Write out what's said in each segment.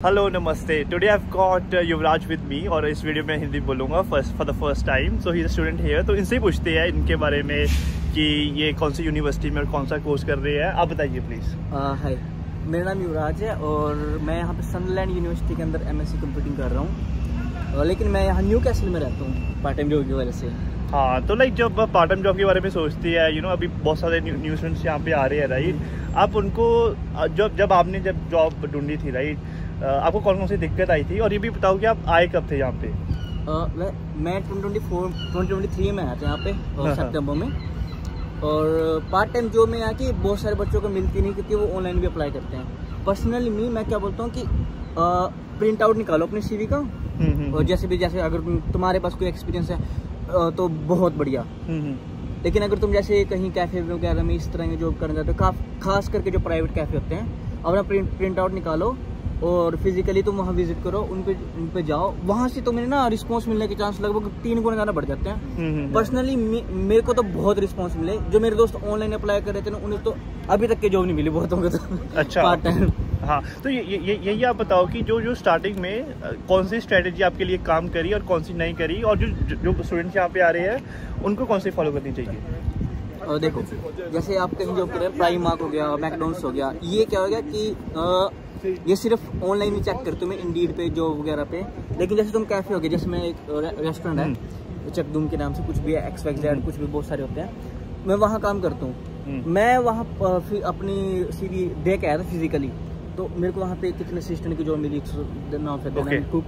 Hello नमस्ते। Today I have got Yuvraj with me और इस वीडियो में हिंदी बोलूँगा for the first time. So he is a student here. तो इनसे ही पूछते हैं इनके बारे में कि ये कौन सी यूनिवर्सिटी में और कौन सा कोर्स कर रहे हैं। आप बताइए प्लीज़। हाय, मेरा नाम युवराज है और मैं यहाँ पे सनलैंड यूनिवर्सिटी के अंदर MSc कंप्यूटिंग कर रहा हूँ, लेकिन मैं यहाँ न्यू कैसल में रहता हूँ पार्ट टाइम जॉब की वजह से। हाँ, तो लाइक जब पार्ट टाइम जॉब के बारे में सोचती है अभी बहुत सारे न्यू स्टूडेंट्स यहाँ पे आ रहे हैं, राइट। आप उनको जब आपने जॉब ढूंढी थी, राइट, आपको कौन कौन सी दिक्कत आई थी और ये भी बताओ कि आप आए कब थे यहाँ पे। मैं 2023 में आया था यहाँ पे सितंबर में। और पार्ट टाइम जॉब में आके बहुत सारे बच्चों को मिलती नहीं क्योंकि वो ऑनलाइन भी अप्लाई करते हैं। पर्सनली मैं क्या बोलता हूँ कि प्रिंट आउट निकालो अपने CV का, और जैसे अगर तुम्हारे पास कोई एक्सपीरियंस है तो बहुत बढ़िया। लेकिन अगर तुम जैसे कहीं कैफे वगैरह में इस तरह की जॉब करना चाहते हो, खास करके जो प्राइवेट कैफे होते हैं, अपना प्रिंट आउट निकालो और फिजिकली तुम वहाँ विजिट करो, उन पे जाओ। वहाँ से तुम्हें ना रिस्पांस मिलने के चांस लगभग 3 गुना ज़्यादा बढ़ जाते हैं। पर्सनली मेरे को तो बहुत रिस्पांस मिले। जो मेरे दोस्त ऑनलाइन अप्लाई कर रहे थे ना, उन्हें तो अभी तक के जॉब नहीं मिली बहुतों को तो। अच्छा, पार्ट टाइम। हाँ, तो यही आप बताओ कि जो स्टार्टिंग में कौन सी स्ट्रेटेजी आपके लिए काम करी और कौन सी नहीं करी, और जो स्टूडेंट्स यहाँ पे आ रहे हैं उनको कौन सी फॉलो करनी चाहिए। और देखो, जैसे आप कहीं जॉब कर रहे हैं, प्राइमार्क हो गया, मैकडॉनल्ड्स हो गया, ये क्या हो गया कि ये सिर्फ ऑनलाइन ही चेक करते हो, मैं इंडीड पे जॉब वगैरह पे। लेकिन जैसे तुम कैफे हो गए, जैसे मैं एक रेस्टोरेंट है चकदूम के नाम से, कुछ भी है, XYZ, कुछ भी बहुत सारे होते हैं, मैं वहाँ काम करता हूँ। मैं वहाँ अपनी CV दे के आया था फिजिकली, तो मेरे को वहाँ पे किचन असिस्टेंट की जॉब मिली, कुक।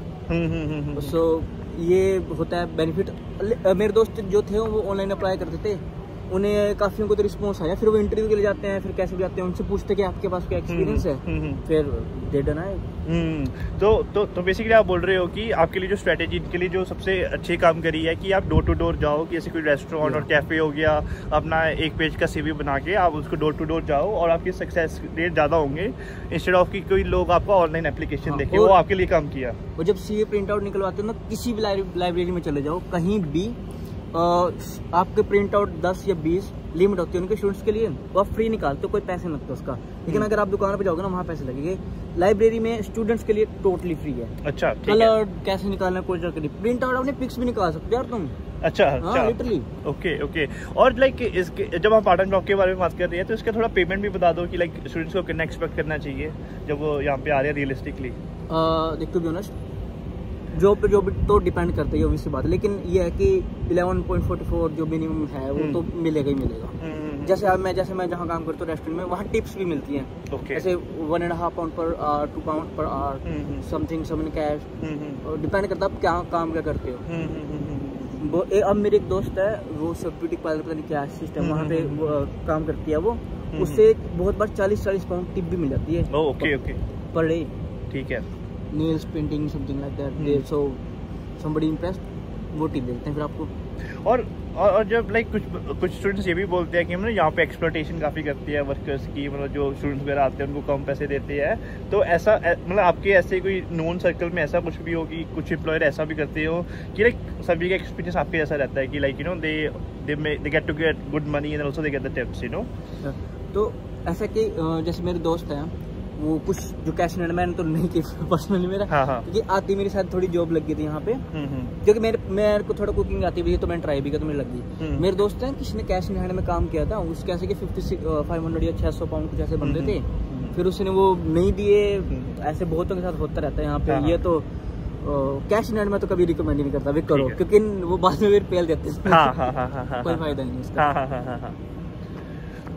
सो ये होता है बेनिफिट। मेरे दोस्त जो थे वो ऑनलाइन अप्लाई करते थे, उन्हें काफी उनको तो रिस्पॉन्स आया। फिर वो इंटरव्यू के लिए जाते हैं, फिर कैसे भी जाते हैं, उनसे पूछते कि आपके पास कोई एक्सपीरियंस है, फिर दे देना है। तो बेसिकली आप बोल रहे हो कि आपके लिए जो स्ट्रेटेजी के लिए जो सबसे अच्छी काम करी है कि आप डोर टू डोर जाओ, कि जैसे कोई रेस्टोरेंट और कैफे हो गया, अपना एक पेज का CV बना के आप उसको डोर टू डोर जाओ और आपकी सक्सेस रेट ज़्यादा होंगे, इंस्टेड ऑफ कि कोई लोग आपका ऑनलाइन एप्लीकेशन देखे। वो आपके लिए काम किया। और जब CV प्रिंट आउट निकलवाते हो ना, किसी भी लाइब्रेरी में चले जाओ, कहीं भी आपके प्रिंट आउट 10 या 20 लिमिट होती है उनके स्टूडेंट्स के लिए, वो आप फ्री निकालते हो, कोई पैसे नहीं लगते उसका। लेकिन अगर आप दुकान पे जाओगे ना, वहाँ पैसे लगेंगे। लाइब्रेरी में स्टूडेंट्स के लिए टोटली फ्री है। अच्छा, कलर कैसे निकालना, कोई जरूरत नहीं। प्रिंट आउट अपने पिक्स भी निकाल सकते हो यार तुम। अच्छा, लिटरली। ओके। और लाइक इसके जब हम पार्ट टाइम जॉब के बारे में बात कर रहे हैं, तो इसका थोड़ा पेमेंट भी बता दो कि लाइक स्टूडेंट्स को कितना एक्सपेक्ट करना चाहिए जब वो यहाँ पे आ रहे हैं रियलिस्टिकली। देखो, जॉब पे जॉब तो डिपेंड करता है, ऑब्वियसली बात है। लेकिन ये है कि 11.44 जो मिनिमम है वो तो मिलेगा ही मिलेगा। जैसे मैं जहाँ काम करता हूँ रेस्टोरेंट में, वहाँ टिप्स भी मिलती हैं। जैसे 1.5 pound per hour, 2 pound per hour, something some in cash, depend करता है आप क्या काम करते हो। अब मेरे एक दोस्त है, वो सब ब्यूटी पार्लर, पता नहीं क्या सिस्टम वहाँ पे काम करती है वो, उससे बहुत बार 40 पाउंड टिप भी मिल जाती है। Okay per day. ठीक है। Nails painting something like that, so somebody impressed, वो टिप देते हैं फिर आपको। और जब लाइक कुछ स्टूडेंट्स ये भी बोलते हैं कि मतलब यहाँ पे एक्सप्लॉयटेशन काफ़ी करती है वर्कर्स की, मतलब जो स्टूडेंट्स वगैरह आते हैं उनको कम पैसे देते हैं। तो ऐसा मतलब आपके ऐसे कोई नोन सर्कल में ऐसा कुछ भी हो कि कुछ एम्प्लॉयर ऐसा भी करते हो कि लाइक सभी का एक्सपीरियंस आपके जैसा रहता है कि like they get to get good money and also they get the tips, तो ऐसा कि जैसे मेरे दोस्त हैं, वो कुछ जो कैश मैंने तो नहीं की पर्सनली मेरा, क्योंकि आती मेरे साथ थोड़ी जॉब लग गई थी यहाँ पे, क्योंकि मेरे को थोड़ा कुकिंग आती भी, तो मैंने ट्राई भी किया तो मेरे लग गई। मेरे दोस्त हैं, किसी ने कैश इन हैंड में काम किया था, उसके ऐसे कि 500 या 600 पाउंड कुछ ऐसे बंदे थे, फिर उसने वो नहीं दिए। ऐसे बहुतों के साथ होता रहता है यहाँ पे। ये तो कैश इन हैंड में तो कभी रिकमेंड नहीं करता भी करो, क्योंकि वो बाद में पेल देते हैं, कोई फायदा नहीं उसका।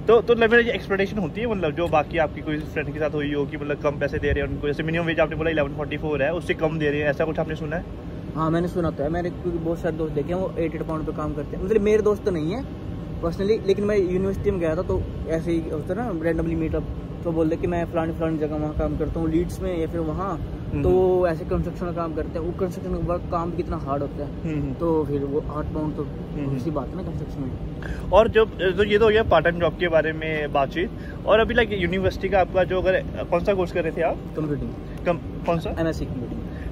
तो मेरी एक्सपेक्टेशन होती है, मतलब जो बाकी आपकी कोई फ्रेंड के साथ हुई हो कि मतलब कम पैसे दे रहे हैं उनको, जैसे मिनिमम वेज आपने बोला 11.44 है, उससे कम दे रहे हैं, ऐसा कुछ आपने सुना है? हाँ, मैंने सुना था। मैंने बहुत सारे दोस्त देखे हैं, वो 8 पाउंड पे काम करते हैं। मतलब मेरे दोस्त तो नहीं है पर्सनली, लेकिन मैं यूनिवर्सिटी में गया था, तो ऐसे ही होता है ना, रैंडमली मीटअप, तो बोलते कि मैं फलानी जगह वहाँ काम करता हूँ, लीड्स में या फिर वहाँ, तो ऐसे कंस्ट्रक्शन का काम करते हैं। वो कंस्ट्रक्शन वर्क काम भी कितना हार्ड होता है, तो फिर वो 8 पाउंड तो इसी बात है ना कंस्ट्रक्शन में। और जब तो ये तो हो गया पार्ट टाइम जॉब के बारे में बातचीत। और अभी लाइक यूनिवर्सिटी का आपका जो, अगर कौन सा कोर्स कर रहे थे आप? कंप्यूटिंग। कौन सा?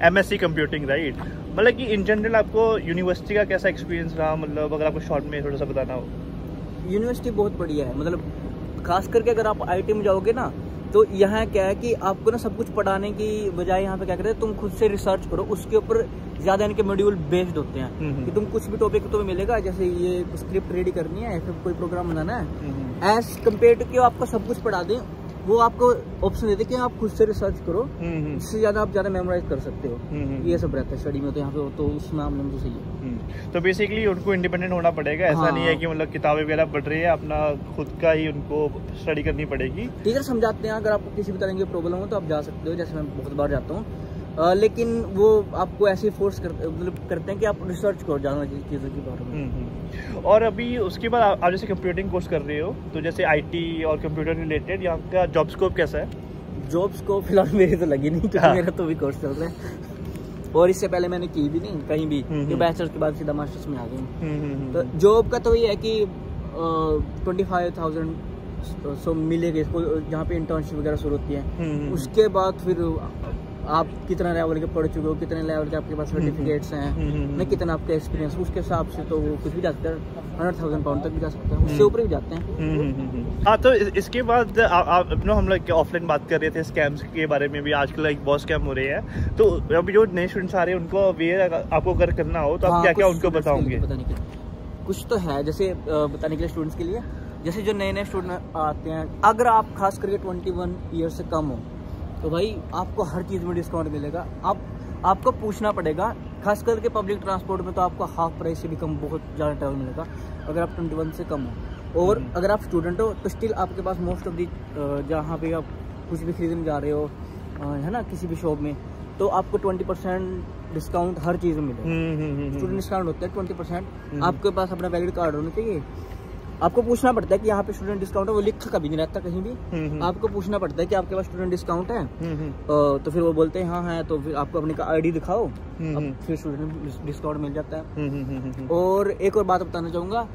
MSc computing, right. मतलब कि इन जनरल आपको यूनिवर्सिटी का कैसा एक्सपीरियंस रहा, मतलब अगर आपको शॉर्ट में थोड़ा सा बताना हो। यूनिवर्सिटी बहुत बढ़िया है, मतलब खास करके अगर आप IT में जाओगे ना, तो यहाँ क्या है कि आपको ना सब कुछ पढ़ाने की बजाय यहाँ पे क्या करते हैं, तुम खुद से रिसर्च करो, उसके ऊपर ज्यादा इनके मॉड्यूल बेस्ड होते हैं कि तुम कुछ भी टॉपिक तुम्हें मिलेगा, जैसे ये स्क्रिप्ट रेडी करनी है, फिर कोई प्रोग्राम बनाना है, एज कम्पेयर टू कि आपको सब कुछ पढ़ा दें, वो आपको ऑप्शन देते कि आप खुद से रिसर्च करो, इससे ज्यादा आप ज्यादा मेमोराइज कर सकते हो। ये सब रहता है स्टडी में, तो यहाँ पे तो उस मामले में तो सही है। तो बेसिकली उनको इंडिपेंडेंट होना पड़ेगा, ऐसा नहीं है कि मतलब किताबें वगैरह पढ़ रही है, अपना खुद का ही उनको स्टडी करनी पड़ेगी। टीचर समझाते हैं, अगर आपको किसी भी तरह की प्रॉब्लम हो तो आप जा सकते हो, जैसे मैं बहुत बार जाता हूँ, लेकिन वो आपको ऐसे फोर्स करते हैं कि आप रिसर्च करो जाना चीज़ों के बारे में। और अभी उसके बाद आप जैसे कंप्यूटिंग कोर्स कर रहे हो, तो जैसे आईटी और कंप्यूटर रिलेटेड यहाँ का जॉब स्कोप कैसा है? जॉब स्कोप फिलहाल मेरी तो लगी नहीं, क्योंकि मेरा तो भी कोर्स चल रहा है, और इससे पहले मैंने की भी नहीं कहीं भी, बैचलर के बाद सीधा मास्टर्स में आ गई। तो जॉब का तो ये है कि 25,000 मिलेगा इसको, जहाँ पे इंटर्नशिप वगैरह शुरू होती है। उसके बाद फिर आप कितना लेवल के पढ़ चुके हो, कितने लेवल के आपके पास सर्टिफिकेट्स हैं, ना कितना आपका एक्सपीरियंस, उसके हिसाब से तो वो कुछ भी जा सकता है, 100,000 पाउंड तक भी जा सकता है, उससे ऊपर भी जाते हैं। हाँ, तो इसके बाद आप हम लोग ऑफलाइन बात कर रहे थे स्कैम्स के बारे में भी, आजकल एक बहुत स्कैम हो रहे हैं, तो अभी जो नए स्टूडेंट्स आ रहे हैं उनको अवेयर आपको अगर करना हो तो आप क्या क्या उनको बताओगे? कुछ तो है जैसे बताने के लिए स्टूडेंट्स के लिए, जैसे जो नए स्टूडेंट आते हैं, अगर आप खास करके 21 ईयर से कम हो तो भाई आपको हर चीज़ में डिस्काउंट मिलेगा। आपको पूछना पड़ेगा, खास करके पब्लिक ट्रांसपोर्ट में तो आपको हाफ प्राइस से भी कम बहुत ज़्यादा ट्रैवल मिलेगा अगर आप 21 से कम हो। और अगर आप स्टूडेंट हो तो स्टिल आपके पास मोस्ट ऑफ दी जहाँ पे आप कुछ भी खरीदने जा रहे हो, है ना, किसी भी शॉप में, तो आपको 20% डिस्काउंट हर चीज़ में मिलेगा। स्टूडेंट डिस्काउंट होता है 20%। आपके पास अपना वैलिड कार्ड होना चाहिए। आपको पूछना पड़ता है कि यहाँ पे स्टूडेंट डिस्काउंट है, वो लिखा कभी नहीं रहता कहीं भी। आपको पूछना पड़ता है कि आपके पास स्टूडेंट डिस्काउंट है, तो फिर वो बोलते हैं हाँ है, तो फिर आपको अपने का आईडी दिखाओ, अब फिर स्टूडेंट डिस्काउंट मिल जाता है। और एक और बात बताना चाहूँगा,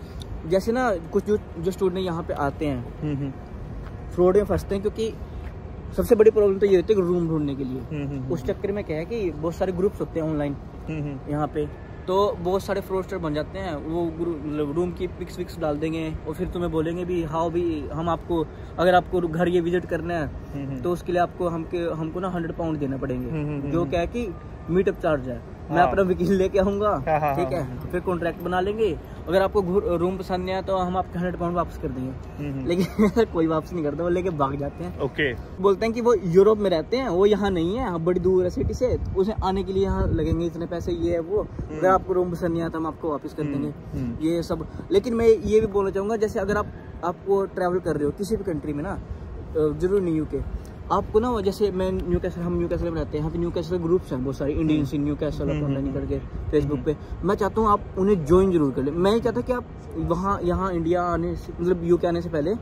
जैसे ना कुछ जो स्टूडेंट यहाँ पे आते हैं फ्रॉड में फंसते हैं, क्योंकि सबसे बड़ी प्रॉब्लम तो ये होती है कि रूम ढूंढने के लिए। उस चक्कर में क्या है कि बहुत सारे ग्रुप्स होते हैं ऑनलाइन यहाँ पे, तो बहुत सारे फ्रॉडस्टर बन जाते हैं। वो रूम की पिक्स विक्स डाल देंगे और फिर तुम्हें बोलेंगे भी हाँ भी हम आपको, अगर आपको घर ये विजिट करना है तो उसके लिए आपको हमको ना 100 पाउंड देना पड़ेंगे, जो क्या है कि मीटअप चार्ज है। मैं अपना वकील लेके आऊंगा, ठीक है, फिर कॉन्ट्रैक्ट बना लेंगे। अगर आपको रूम पसंद नहीं आया तो हम आपके 100 पाउंड वापस कर देंगे। लेकिन कोई वापस नहीं करता, वो लेके भाग जाते हैं। ओके। बोलते हैं कि वो यूरोप में रहते हैं, वो यहाँ नहीं है, बड़ी दूर है सिटी से, तो उसे आने के लिए यहाँ लगेंगे इतने पैसे, ये है वो। अगर आपको रूम पसंद नहीं आया तो हम आपको वापस कर देंगे, ये सब। लेकिन मैं ये भी बोलना चाहूँगा, जैसे अगर आपको ट्रैवल कर रहे हो किसी भी कंट्री में ना, जरूर नहीं यूके, आपको ना, जैसे मैं हम न्यूकैसल में रहते हैं, यहाँ पे न्यूकैसल ग्रुप्स हैं बहुत सारे, इंडियंस इन न्यूकैसल ऑनलाइन करके फेसबुक पे। मैं चाहता हूँ आप उन्हें ज्वाइन जरूर कर ले। मैं नहीं चाहता कि आप यहाँ इंडिया आने से, मतलब यूके आने से पहले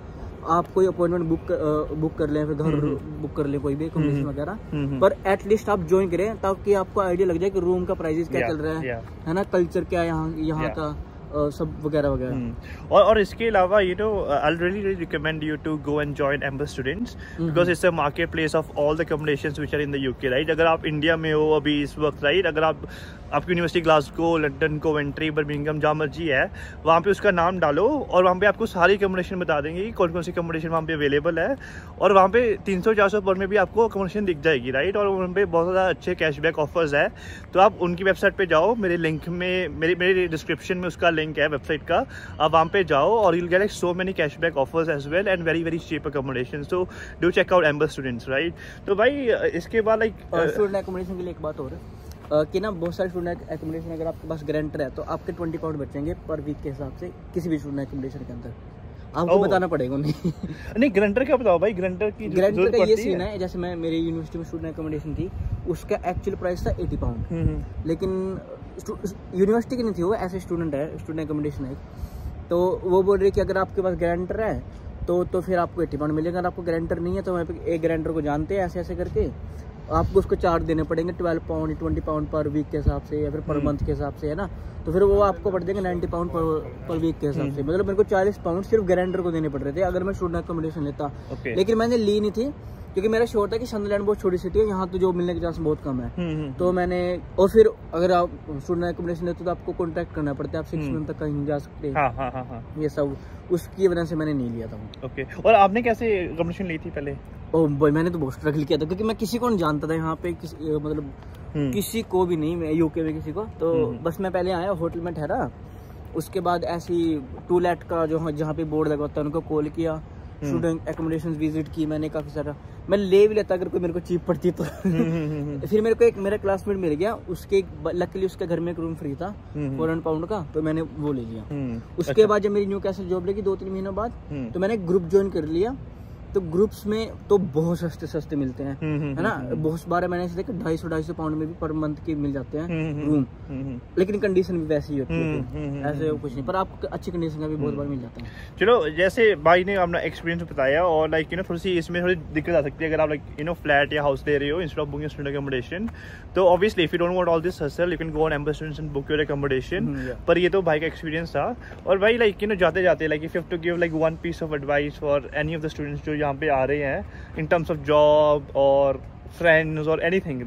आप कोई अपॉइंटमेंट बुक कर लें, फिर घर बुक कर लें, कोई भी अकोमोडेशन वगैरह, पर एटलीस्ट आप ज्वाइन करें ताकि आपको आइडिया लग जाए कि रूम का प्राइसेस क्या चल रहा है ना, कल्चर क्या है यहाँ का, सब वगैरह वगैरह। और इसके अलावा I'll really recommend you to go and join Amber Students because it's a marketplace of all the accommodations which are in the UK, right? अगर आप इंडिया में हो अभी इस वक्त, राइट, अगर आपकी university Glasgow, London, Coventry, Birmingham, जहाँ मर्जी है, वहाँ पे उसका नाम डालो और वहाँ पे आपको सारी अकोमोडेशन बता देंगे कि कौन कौन सी अकोमोडेशन वहाँ पे अवेलेबल है। और वहाँ पे 300-400 पर में भी आपको अकोमोडेशन दिख जाएगी, राइट। और वहाँ पे बहुत ज़्यादा अच्छे कैशबैक ऑफर्स है, तो आप उनकी वेबसाइट पे जाओ, मेरे लिंक में, मेरे डिस्क्रिप्शन में उसका लिंक है वेबसाइट का, आप वहाँ पे जाओ और you'll get so many cashback offers as well and very very cheap accommodation, so do check out Amber Students, right? तो भाई इसके बाद स्टूडेंट एकोमोडेशन के लिए एक बात और कि ना, बहुत सारे स्टूडेंट एकोमोडेशन अगर आपके पास गारंटर है तो आपके 20 पाउंड बचेंगे पर वीक के हिसाब से किसी भी स्टूडेंट एकोमोडेशन के अंदर। आपको बताना पड़ेगा नहीं गारंटर क्या बताओ भाई, गारंटर का ये सीन है, जैसे मैं मेरी यूनिवर्सिटी में स्टूडेंट एकोमोडेशन थी, उसका एक्चुअल प्राइस था 80 पाउंड, लेकिन यूनिवर्सिटी की नहीं थी, वो ऐसे स्टूडेंट है, स्टूडेंट एकोमोडेशन है, तो वो बोल रहे कि अगर आपके पास गारंटर है तो फिर आपको 80 पाउंड मिलेगा। अगर आपको गारंटर नहीं है तो वहाँ पे एक गारंटर को जानते हैं, ऐसे ऐसे करके आपको उसको चार्ज देने पड़ेंगे 12 पाउंड 20 पाउंड पर वीक के हिसाब से, या फिर पर मंथ के हिसाब से, है ना। तो फिर वो आपको पड़ देंगे 90 पाउंड पर वीक के हिसाब से। मतलब मेरे को 40 पाउंड सिर्फ गारंटर को देने पड़ रहे थे अगर मैं स्टूडेंट एकोमोडेशन लेता। लेकिन मैंने ली नहीं थी क्योंकि मेरा श्योर था कि सदरलैंड बहुत छोटी सिटी है, यहाँ तो जॉब मिलने के चांस बहुत कम है। तो मैंने, और फिर अगर आप स्टूडेंट एकोमोडेशन लेते हो तो आपको कॉन्टैक्ट करना पड़ता है, आप 6 मंथ तक कहीं नहीं जा सकते। ये सब उसकी वजह से मैंने नहीं लिया था। ओके, और आपने कैसे एकोमोडेशन ली थी पहले? ओ भाई, मैंने तो बहुत स्ट्रगल किया था, क्योंकि मैं किसी को नहीं जानता था यहाँ पे, मतलब किसी को भी नहीं, मैं यूके में किसी को, तो बस मैं पहले आया, होटल में ठहरा, उसके बाद ऐसी टूलेट का जो जहाँ पे बोर्ड लगा होता है उनको कॉल किया, स्टूडेंट एकोमोडेशन विजिट की मैंने काफी सारा, मैं ले भी लेता अगर कोई मेरे को चीप पड़ती तो। फिर मेरे को एक मेरा क्लासमेट मिल गया, उसके लकीली उसके घर में एक रूम फ्री था £400 का, तो मैंने वो ले लिया। उसके बाद जब मेरी न्यू कैसल जॉब लगी 2-3 महीनों बाद, तो मैंने ग्रुप ज्वाइन कर लिया। तो ग्रुप्स में तो बहुत सस्ते मिलते हैं, है ना, बहुत बार मैंने ऐसे देखा £250 में भी पर मंथ के मिल जाते हैं रूम, लेकिन कंडीशन भी वैसी ही होती है, ऐसे कुछ नहीं, पर आपको अच्छी कंडीशन का भी बहुत बार मिल जाता है। चलो, जैसे भाई ने अपना एक्सपीरियंस बताया, और लाइक थोड़ी सी इसमें थोड़ी दिक्कत आ सकती है अगर आप लाइक फ्लैट या हाउस ले रहे हो instead of booking student accommodation, तो obviously if you don't want all this hassle you can go on embassy students and book your accommodation. पर ये तो भाई का एक्सपीरियंस था। और भाई लाइक जाते जाते like if you have to give like one piece of advice for any of the students जो यहाँ पे आ रहे हैं in terms of job or friends or anything,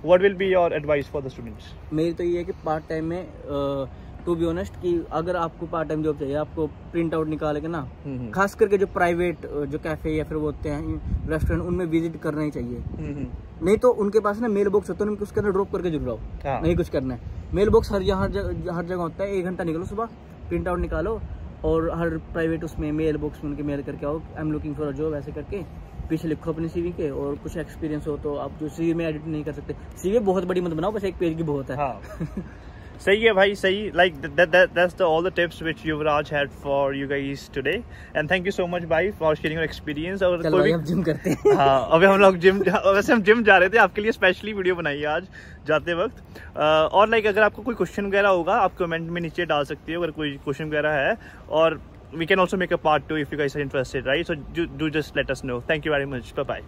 what will be your advice for the students? मेरी तो ये है कि पार्ट टाइम में टू बी ऑनेस्ट कि अगर आपको पार्ट टाइम जॉब चाहिए, आपको प्रिंट आउट निकाल के ना, खास करके जो प्राइवेट जो कैफे या फिर वो होते हैं रेस्टोरेंट, उनमें विजिट करना ही चाहिए। नहीं तो उनके पास ना मेल बॉक्स होता है, उसके अंदर ड्रॉप करके जरूर आओ, नहीं कुछ करना है। मेल बॉक्स हर जगह होता है, 1 घंटा निकलो सुबह, प्रिंट आउट निकालो और हर प्राइवेट उसमें मेल बॉक्स में उनके मेल करके आओ, I am looking for a job, ऐसे करके पीछे लिखो अपने सीवी के, और कुछ एक्सपीरियंस हो तो आप जो सीवी में एडिट नहीं कर सकते, सीवी बहुत बड़ी मत बनाओ, बस 1 पेज की बहुत है। सही है भाई, सही। Like that's all the tips which Yuvraj had for you guys today, and thank you so much भाई for sharing your experience। और चलो भाई, अब जिम करते हैं। हाँ, अभी हम लोग जिम, वैसे हम जिम जा रहे थे, आपके लिए स्पेशली वीडियो बनाई है आज जाते वक्त। और लाइक अगर आपको कोई क्वेश्चन वगैरह होगा आप कमेंट में नीचे डाल सकते हो अगर कोई क्वेश्चन वगैरह है, और we can also make a part 2 if you guys are interested, right? So do just let us know. Thank you very much. Bye bye.